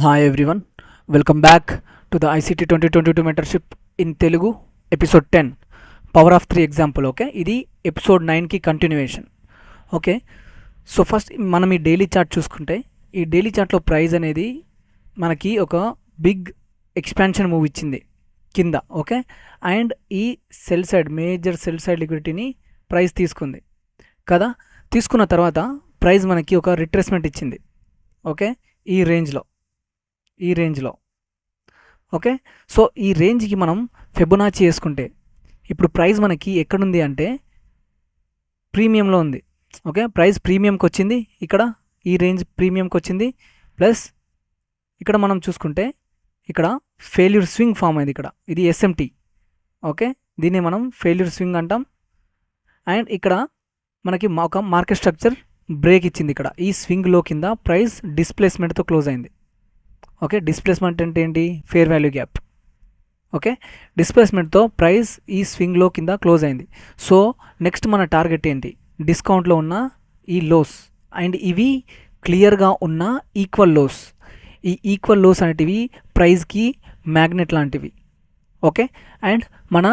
Hi everyone, welcome back to the ICT 2022 mentorship in Telugu episode 10 power of 3 example. Okay, ఇది episode 9 కి continuation. Okay, so first మనం ఈ daily chart చూసుకుంటే ఈ daily చార్ట్లో price అనేది మనకి ఒక బిగ్ ఎక్స్పాన్షన్ మూవ్ ఇచ్చింది కింద. ఓకే, అండ్ ఈ cell side major cell side లిక్విడిటీని ప్రైస్ తీసుకుంది కదా. తీసుకున్న తర్వాత ప్రైస్ మనకి ఒక రిట్రేస్మెంట్ ఇచ్చింది. ఓకే, ఈ రేంజ్లో ఓకే. సో ఈ రేంజ్కి మనం ఫెబొనాచి వేసుకుంటే ఇప్పుడు ప్రైస్ మనకి ఎక్కడుంది అంటే ప్రీమియంలో ఉంది. ఓకే, ప్రైస్ ప్రీమియంకి వచ్చింది, ఇక్కడ ఈ రేంజ్ ప్రీమియంకి వచ్చింది. ప్లస్ ఇక్కడ మనం చూసుకుంటే ఇక్కడ ఫెయిల్యూర్ స్వింగ్ ఫామ్ అయింది. ఇక్కడ ఇది ఎస్ఎంటీ. ఓకే, దీన్ని మనం ఫెయిల్యూర్ స్వింగ్ అంటాం. అండ్ ఇక్కడ మనకి ఒక మార్కెట్ స్ట్రక్చర్ బ్రేక్ ఇచ్చింది. ఇక్కడ ఈ స్వింగ్లో కింద ప్రైస్ డిస్ప్లేస్మెంట్తో క్లోజ్ అయింది. ఓకే, డిస్ప్లేస్మెంట్ అంటే ఏంటి? Fair value gap. ఓకే, డిస్ప్లేస్మెంట్తో ప్రైస్ ఈ స్వింగ్లో కింద క్లోజ్ అయింది. సో నెక్స్ట్ మన టార్గెట్ ఏంటి? డిస్కౌంట్లో ఉన్న ఈ లోస్ అండ్ ఇవి క్లియర్గా ఉన్న ఈక్వల్ లోస్. ఈ ఈక్వల్ లోస్ అనేటివి ప్రైస్కి మ్యాగ్నెట్ లాంటివి. ఓకే, అండ్ మన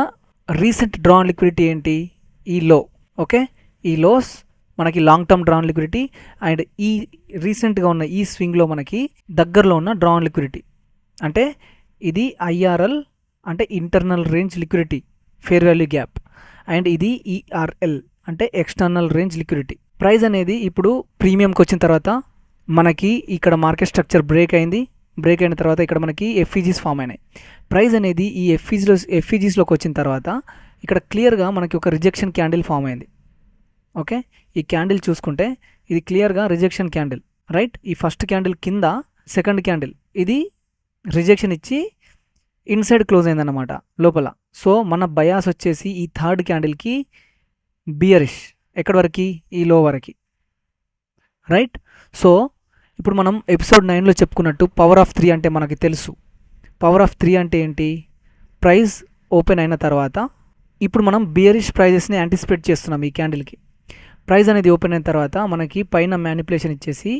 రీసెంట్ డ్రాన్ లిక్విడిటీ ఏంటి? ఈ లో. ఓకే, ఈ లోస్ మనకి long term drawn liquidity and ఈ రీసెంట్గా ఉన్న ఈ స్వింగ్లో మనకి దగ్గరలో ఉన్న డ్రాన్ లిక్విడిటీ అంటే ఇది ఐఆర్ఎల్ అంటే internal range liquidity fair value gap, and ఇది ఈఆర్ఎల్ అంటే ఎక్స్టర్నల్ రేంజ్ లిక్విడిటీ. ప్రైస్ అనేది ఇప్పుడు ప్రీమియంకి వచ్చిన తర్వాత మనకి ఇక్కడ మార్కెట్ స్ట్రక్చర్ బ్రేక్ అయింది. బ్రేక్ అయిన తర్వాత ఇక్కడ మనకి ఎఫ్ఈజీస్ ఫామ్ అయినాయి. ప్రైస్ అనేది ఈ ఎఫ్ఈజీస్లోకి వచ్చిన తర్వాత ఇక్కడ క్లియర్గా మనకి ఒక రిజెక్షన్ క్యాండిల్ ఫామ్ అయింది. ఓకే, ఈ క్యాండిల్ చూసుకుంటే ఇది క్లియర్గా రిజెక్షన్ క్యాండిల్, రైట్? ఈ ఫస్ట్ క్యాండిల్ కింద సెకండ్ క్యాండిల్ ఇది రిజెక్షన్ ఇచ్చి ఇన్సైడ్ క్లోజ్ అయిందన్నమాట లోపల. సో మన బయాస్ వచ్చేసి ఈ థర్డ్ క్యాండిల్కి బియరిష్, ఎక్కడి వరకు? ఈ లో వరకు, రైట్? సో ఇప్పుడు మనం ఎపిసోడ్ 9లో చెప్పుకున్నట్టు పవర్ ఆఫ్ 3 అంటే మనకి తెలుసు. పవర్ ఆఫ్ 3 అంటే ఏంటి? ప్రైస్ ఓపెన్ అయిన తర్వాత ఇప్పుడు మనం బియరిష్ ప్రైజెస్ని యాంటిసిపేట్ చేస్తున్నాం. ఈ క్యాండిల్కి ప్రైస్ అనేది ఓపెన్ అయిన తర్వాత మనకి పైన మ్యానిపులేషన్ ఇచ్చేసి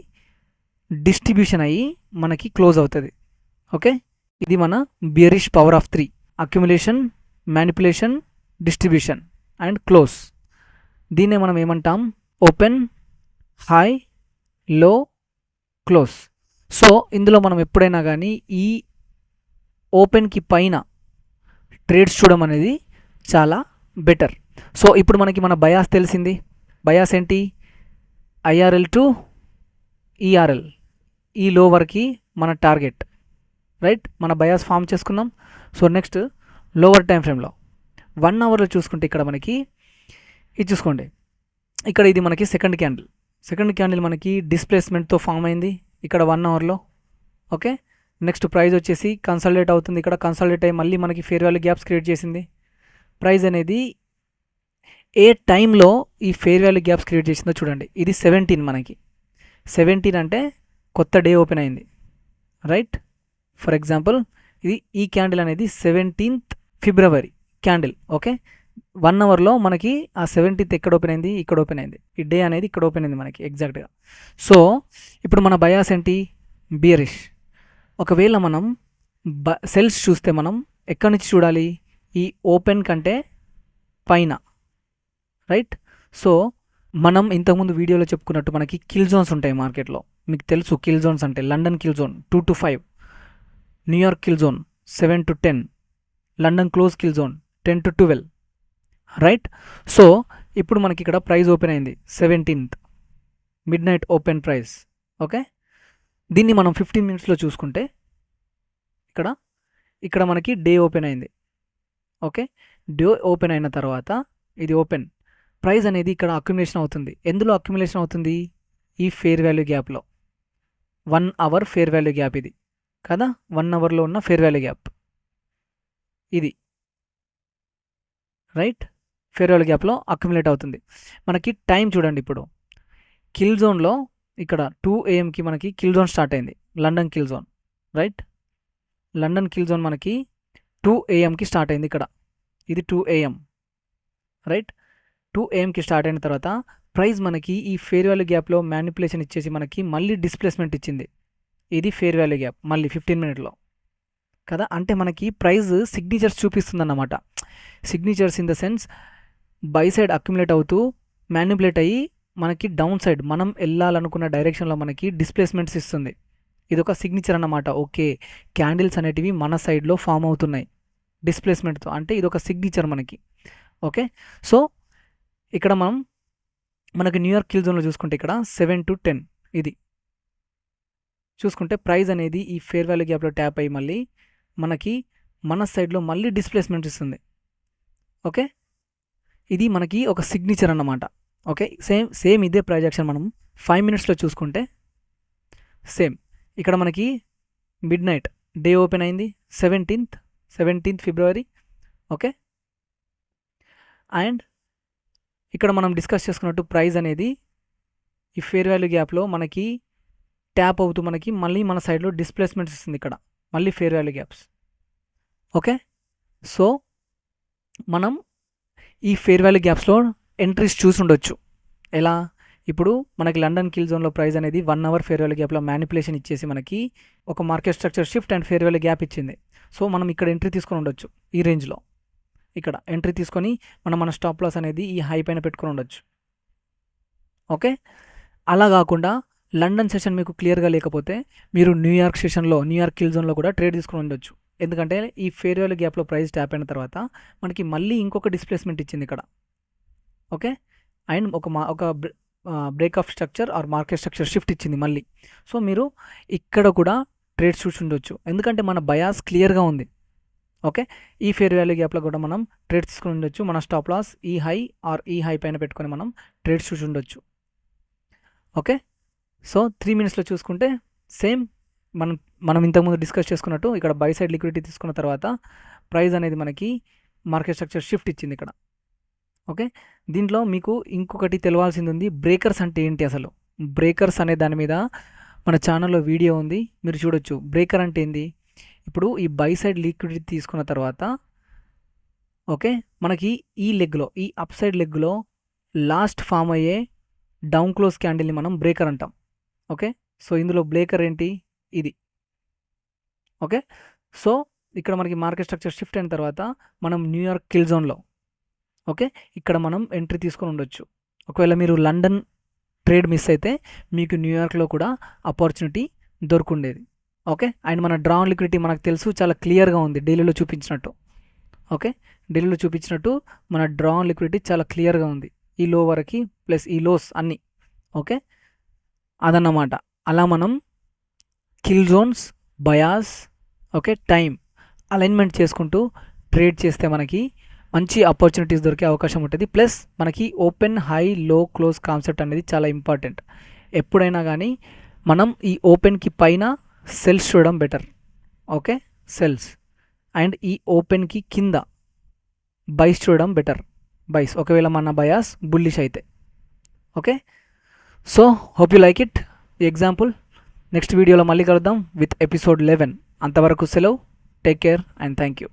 డిస్ట్రిబ్యూషన్ అయ్యి మనకి క్లోజ్ అవుతుంది. ఓకే, ఇది మన బియరిష్ power of 3. Accumulation, manipulation, distribution and close. దీన్నే మనం ఏమంటాం? Open, high, low, close. So ఇందులో మనం ఎప్పుడైనా కానీ ఈ ఓపెన్కి పైన ట్రేడ్స్ చూడడం అనేది చాలా బెటర్. సో ఇప్పుడు మనకి మన బయాస్ తెలిసింది. బయాస్ ఏంటి? ఐఆర్ఎల్ టు ఈఆర్ఎల్, ఈ లో వరకు మన టార్గెట్, రైట్? మన బయాస్ ఫామ్ చేసుకున్నాం. సో నెక్స్ట్ లోవర్ టైం ఫ్రేమ్లో 1 అవర్లో చూసుకుంటే ఇక్కడ మనకి ఇది చూసుకోండి. ఇక్కడ ఇది మనకి సెకండ్ క్యాండిల్ మనకి డిస్ప్లేస్మెంట్తో ఫామ్ అయింది ఇక్కడ 1 అవర్లో. ఓకే, నెక్స్ట్ ప్రైస్ వచ్చేసి కన్సల్టేట్ అవుతుంది. ఇక్కడ కన్సల్టేట్ అయ్యి మళ్ళీ మనకి ఫేర్ వాల్యూ గ్యాప్స్ క్రియేట్ చేసింది. ప్రైస్ అనేది ఏ టైంలో ఈ ఫేర్ వాల్యూ గ్యాప్స్ క్రియేట్ చేసిందో చూడండి. ఇది 17, మనకి 17 అంటే కొత్త డే ఓపెన్ అయింది, రైట్? ఫర్ ఎగ్జాంపుల్ ఇది ఈ క్యాండిల్ అనేది 17th ఫిబ్రవరి క్యాండిల్. ఓకే, 1 అవర్లో మనకి ఆ 17th ఎక్కడ ఓపెన్ అయింది? ఇక్కడ ఓపెన్ అయింది. ఈ డే అనేది ఇక్కడ ఓపెన్ అయింది మనకి ఎగ్జాక్ట్గా. సో ఇప్పుడు మన బయాస్ ఏంటి? బియరిష్. ఒకవేళ మనం సెల్స్ చూస్తే మనం ఎక్కడి నుంచి చూడాలి? ఈ ఓపెన్ కంటే పైన, రైట్? సో మనం ఇంతకుముందు వీడియోలో చెప్పుకున్నట్టు మనకి కిల్ జోన్స్ ఉంటాయి మార్కెట్లో. మీకు తెలుసు కిల్ జోన్స్ అంటే London kill zone 2 to 5, New York kill zone 7 to 10, London close kill zone 10 to 12, right? So ఇప్పుడు మనకి ఇక్కడ ప్రైస్ ఓపెన్ అయింది 17th mid night open price. Okay, దీన్ని మనం 15 minutesలో చూసుకుంటే ఇక్కడ మనకి డే ఓపెన్ అయింది. ఓకే, డే ఓపెన్ అయిన తర్వాత ఇది ఓపెన్ ప్రైస్ అనేది ఇక్కడ అక్యుములేషన్ అవుతుంది. ఎందులో అక్యుములేషన్ అవుతుంది? ఈ ఫేర్ వాల్యూ గ్యాప్లో. 1 అవర్ ఫేర్ వాల్యూ గ్యాప్ ఇది కదా. 1 అవర్లో ఉన్న ఫేర్ వాల్యూ గ్యాప్ ఇది, రైట్? ఫేర్ వాల్యూ గ్యాప్లో అక్యుములేట్ అవుతుంది. మనకి టైం చూడండి. ఇప్పుడు కిల్ జోన్లో ఇక్కడ 2 AM మనకి కిల్ జోన్ స్టార్ట్ అయింది, London kill zone, right? London kill zone మనకి 2 AM స్టార్ట్ అయింది. ఇక్కడ ఇది 2 AM, రైట్? 2 AM స్టార్ట్ అయిన తర్వాత ప్రైస్ మనకి ఈ ఫేర్ వాల్యూ గ్యాప్లో మ్యానిపులేషన్ ఇచ్చేసి మనకి మళ్ళీ డిస్ప్లేస్మెంట్ ఇచ్చింది. ఇది ఫేర్ వాల్యూ గ్యాప్ మళ్ళీ 15 మినిట్లో కదా. అంటే మనకి ప్రైస్ సిగ్నేచర్స్ చూపిస్తుందన్నమాట. Signatures in the sense buy side accumulate అవుతూ మ్యానిపులేట్ అయ్యి మనకి డౌన్ సైడ్ మనం వెళ్ళాలనుకున్న డైరెక్షన్లో మనకి డిస్ప్లేస్మెంట్స్ ఇస్తుంది. ఇది ఒక సిగ్నేచర్ అన్నమాట. ఓకే, క్యాండిల్స్ అనేటివి మన సైడ్లో ఫామ్ అవుతున్నాయి డిస్ప్లేస్మెంట్తో, అంటే ఇది ఒక సిగ్నేచర్ మనకి. ఓకే, సో ఇక్కడ మనకి న్యూయార్క్ కిల్ జోన్లో చూసుకుంటే ఇక్కడ 7 to 10 ఇది చూసుకుంటే ప్రైస్ అనేది ఈ ఫేర్ వాల్యూ గ్యాప్లో ట్యాప్ అయ్యి మళ్ళీ మనకి మన సైడ్లో మళ్ళీ డిస్ప్లేస్మెంట్ ఇస్తుంది. ఓకే, ఇది మనకి ఒక సిగ్నేచర్ అన్నమాట. ఓకే, సేమ్ ఇదే ప్రైస్ యాక్షన్ మనం 5 మినిట్స్లో చూసుకుంటే సేమ్ ఇక్కడ మనకి మిడ్ నైట్ డే ఓపెన్ అయింది 17th ఫిబ్రవరి. ఓకే, అండ్ ఇక్కడ మనం డిస్కస్ చేసుకున్నట్టు ప్రైస్ అనేది ఈ ఫేర్ వాల్యూ గ్యాప్లో మనకి ట్యాప్ అవుతూ మనకి మళ్ళీ మన సైడ్లో డిస్ప్లేస్మెంట్స్ ఇస్తుంది. ఇక్కడ మళ్ళీ fair value gaps. Okay, so మనం ఈ ఫేర్ వాల్యూ గ్యాప్స్లో ఎంట్రీస్ చూసి ఉండొచ్చు. ఎలా, ఇప్పుడు మనకి లండన్ కిల్ జోన్లో ప్రైస్ అనేది 1 అవర్ ఫేర్ వాల్యూ గ్యాప్లో మ్యానిపులేషన్ ఇచ్చేసి మనకి ఒక market structure shift and fair value gap ఇచ్చింది. సో మనం ఇక్కడ ఎంట్రీ తీసుకొని ఉండొచ్చు. ఈ రేంజ్లో ఇక్కడ ఎంట్రీ తీసుకొని మన స్టాప్ లాస్ అనేది ఈ హై పైన పెట్టుకొని ఉండొచ్చు. ఓకే, అలా కాకుండా లండన్ సెషన్ మీకు క్లియర్గా లేకపోతే మీరు న్యూయార్క్ కిల్ జోన్లో కూడా ట్రేడ్ తీసుకొని ఉండొచ్చు. ఎందుకంటే ఈ ఫేర్ వాల్యూ గ్యాప్లో ప్రైస్ ట్యాప్ అయిన తర్వాత మనకి మళ్ళీ ఇంకొక డిస్ప్లేస్మెంట్ ఇచ్చింది ఇక్కడ. ఓకే, అండ్ ఒక break of structure or market structure shift ఇచ్చింది మళ్ళీ. సో మీరు ఇక్కడ కూడా ట్రేడ్స్ చూసి ఉండొచ్చు, ఎందుకంటే మన బయాస్ క్లియర్గా ఉంది. ఓకే, ఈ ఫేర్ వాల్యూ గ్యాప్లో కూడా మనం ట్రేడ్స్ తీసుకుని ఉండొచ్చు. మన స్టాప్ లాస్ ఈ హై ఆర్ ఈ హై పైన పెట్టుకొని మనం ట్రేడ్స్ చూసి ఓకే, సో 3 మినిట్స్లో చూసుకుంటే సేమ్ మనం ఇంతకుముందు డిస్కస్ చేసుకున్నట్టు ఇక్కడ బై సైడ్ లిక్విడిటీ తీసుకున్న తర్వాత ప్రైస్ అనేది మనకి మార్కెట్ స్ట్రక్చర్ షిఫ్ట్ ఇచ్చింది ఇక్కడ. ఓకే, దీంట్లో మీకు ఇంకొకటి తెలవాల్సింది ఉంది, బ్రేకర్స్ అంటే ఏంటి అసలు. బ్రేకర్స్ అనే దాని మీద మన ఛానల్లో వీడియో ఉంది, మీరు చూడొచ్చు. బ్రేకర్ అంటే ఏంది, ఇప్పుడు ఈ బై సైడ్ లిక్విడిటీ తీసుకున్న తర్వాత ఓకే మనకి ఈ అప్ సైడ్ లెగ్లో లాస్ట్ ఫామ్ అయ్యే డౌన్ క్లోజ్ క్యాండిల్ని మనం బ్రేకర్ అంటాం. ఓకే, సో ఇందులో బ్రేకర్ ఏంటి, ఇది. ఓకే, సో ఇక్కడ మనకి మార్కెట్ స్ట్రక్చర్ షిఫ్ట్ అయిన తర్వాత మనం న్యూయార్క్ కిల్ జోన్లో ఓకే ఇక్కడ మనం ఎంట్రీ తీసుకొని ఉండొచ్చు. ఒకవేళ మీరు లండన్ ట్రేడ్ మిస్ అయితే మీకు న్యూయార్క్లో కూడా ఆపర్చునిటీ దొరుకుండేది. ఓకే, అండ్ మన డ్రా ఆన్ లిక్విడిటీ మనకు తెలుసు చాలా క్లియర్గా ఉంది ఢిల్లీలో చూపించినట్టు. ఓకే, ఢిల్లీలో చూపించినట్టు మన డ్రా ఆన్ లిక్విడిటీ చాలా క్లియర్గా ఉంది, ఈ లో వరకు ప్లస్ ఈ లోస్ అన్నీ. ఓకే, అదన్నమాట. అలా మనం kill zones, bias, okay time alignment చేసుకుంటూ ట్రేడ్ చేస్తే మనకి మంచి ఆపర్చునిటీస్ దొరికే అవకాశం ఉంటుంది. ప్లస్ మనకి open high low close concept అనేది చాలా ఇంపార్టెంట్. ఎప్పుడైనా కానీ మనం ఈ ఓపెన్కి పైన సెల్స్ చూడడం బెటర్. ఓకే, సెల్స్ అండ్ ఈ ఓపెన్కి కింద బైస్ చూడడం బెటర్. బైస్ ఒకవేళ మన బయాస్ బుల్లిష్ అయితే. Okay, so hope you like it ఈ ఎగ్జాంపుల్. నెక్స్ట్ వీడియోలో మళ్ళీ కలుద్దాం విత్ ఎపిసోడ్ 11. అంతవరకు సెలవు. Take care and thank you.